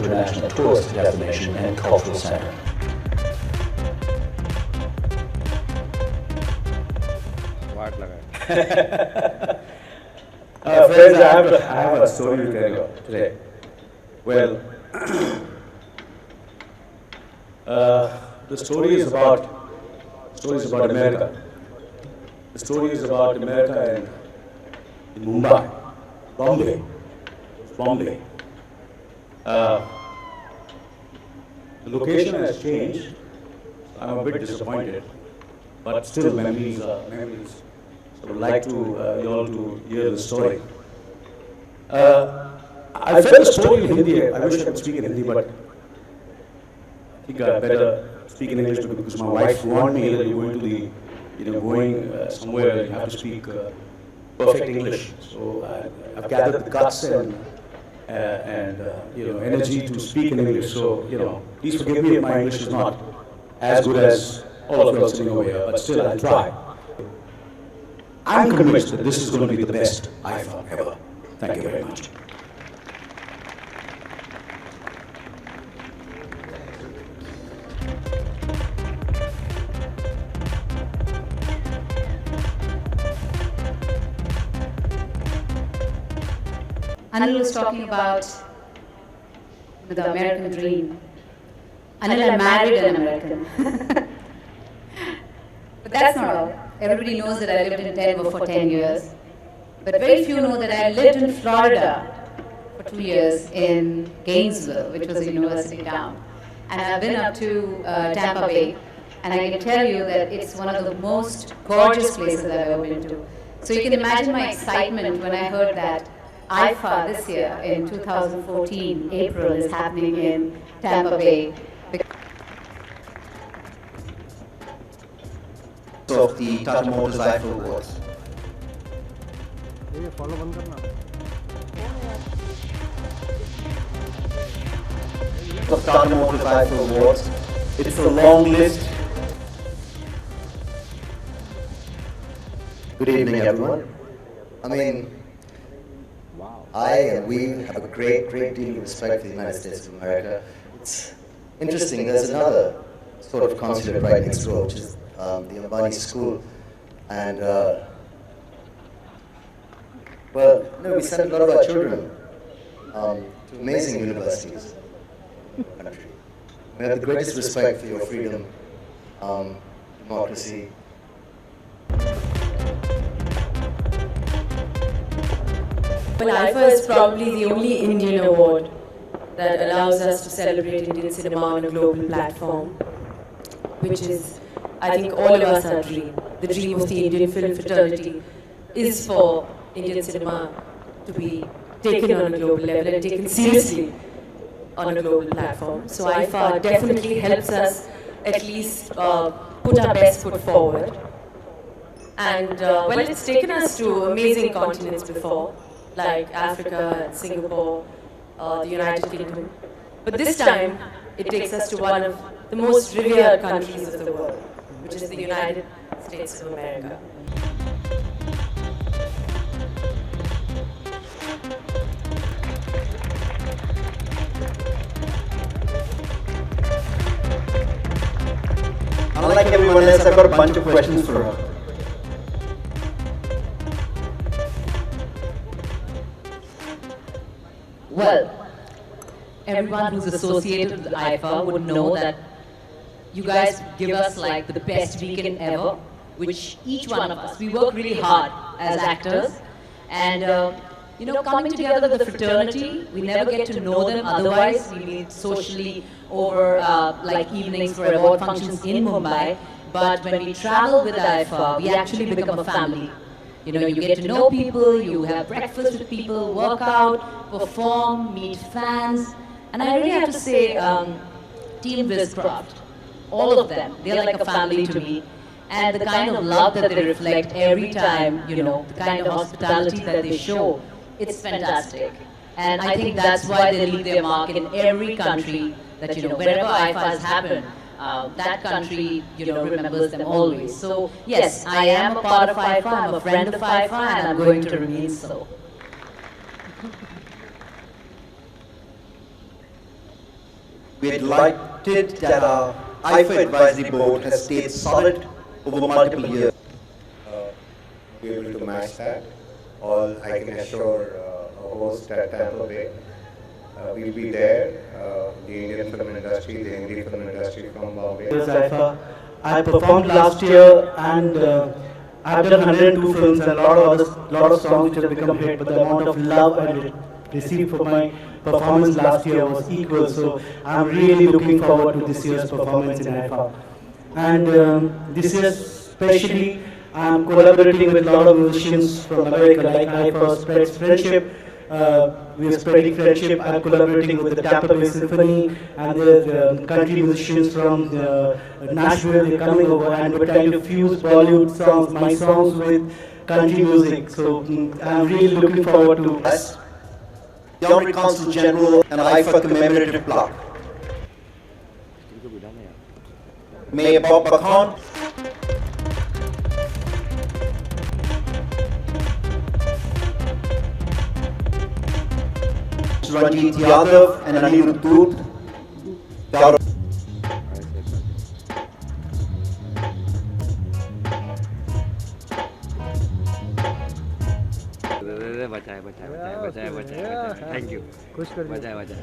international tourist destination and cultural center. Friends, I have a story to tell you today. Well, the story is about America. The story is about America in Mumbai, Bombay. The location has changed. I'm a bit disappointed, but still memories. I would like to you all to hear the story. I felt the story in Hindi. I wish I could speak in Hindi, but I think I better speak in English because my wife warned me that you're going to going somewhere you have to speak perfect English. So I've gathered the guts and energy to speak in English. So please forgive me if my English is not as good as all of you are sitting over here, but still I'll try. I'm convinced that this is going to be the best IIFA ever. Thank you very much. Anil was talking about the American dream. Anil, I married an American. But that's not all. Everybody knows that I lived in Denver for 10 years. But very few know that I lived in Florida for 2 years in Gainesville, which was a university town. And I've been up to Tampa Bay. And I can tell you that it's one of the most gorgeous places I've ever been to. So you can imagine my excitement when I heard that IIFA this year in 2014, April, is happening in Tampa Bay. Of the Tata Motors IIFA Awards. Of Tata Motors IIFA Awards. It's a long list. Good evening, everyone. I mean, we have a great deal of respect for the United States of America. It's interesting, there's another sort of consulate right next door, which is the Ambani School. And, we send a lot of our children to amazing universities in the country. We have the greatest respect for your freedom, democracy. Well, IIFA is probably the only Indian award that allows us to celebrate Indian cinema on a global platform, which is, I think, all of us our dream. The dream of the Indian film fraternity is for Indian cinema to be taken on a global level and taken seriously on a global platform. So IIFA definitely helps us at least put our best foot forward. And it's taken us to amazing continents before, like Africa, Singapore, the United Kingdom. But this time, it takes us to one of the most revered countries of the world, which is the United States of America. Unlike everyone else, I've got a bunch of questions for her. Well, everyone who's associated with IIFA would know that you guys give us like the best weekend ever, which each one of us, we work really hard as actors. And coming together with the fraternity, we never get to know them otherwise. We meet socially over like evenings for award functions in Mumbai. But when we travel with IIFA, we actually become a family. You get to know people, you have breakfast with people, work out, perform, meet fans. And I really have to say, Team Viscraft, all of them, they're like a family to me. And the kind of love that they reflect every time, the kind of hospitality that they show, it's fantastic. And I think that's why they leave their mark in every country that, wherever IIFAs happen, that country, remembers them always. So, yes, I am a part of IIFA, I'm a friend of IIFA, and I'm going to remain so. We are delighted that our IFA Advisory Board has stayed solid over multiple years. Be able to match that. All I can assure our host at Tampa Bay. We'll be there, the Indian film industry, the Hindi film industry from Bombay. IFA. I performed last year and I've done 102 films and a lot of songs which have become hit, but the amount of love I received for my performance last year was equal. So I'm really looking forward to this year's performance in IFA. And this year especially, I'm collaborating with a lot of musicians from America, like IFA spreads friendship. We are spreading friendship. I'm collaborating with the Tampa Bay Symphony and the country musicians from Nashville. They're coming over and we're trying to fuse Bollywood songs, my songs, with country music. So I'm really looking forward to Yes. The Honorary Consul General and IFA commemorative plaque. Mayor Bob Bakhan. Ranjit Yadav and Anirudh Doot. बचाए thank you बचाए हंसा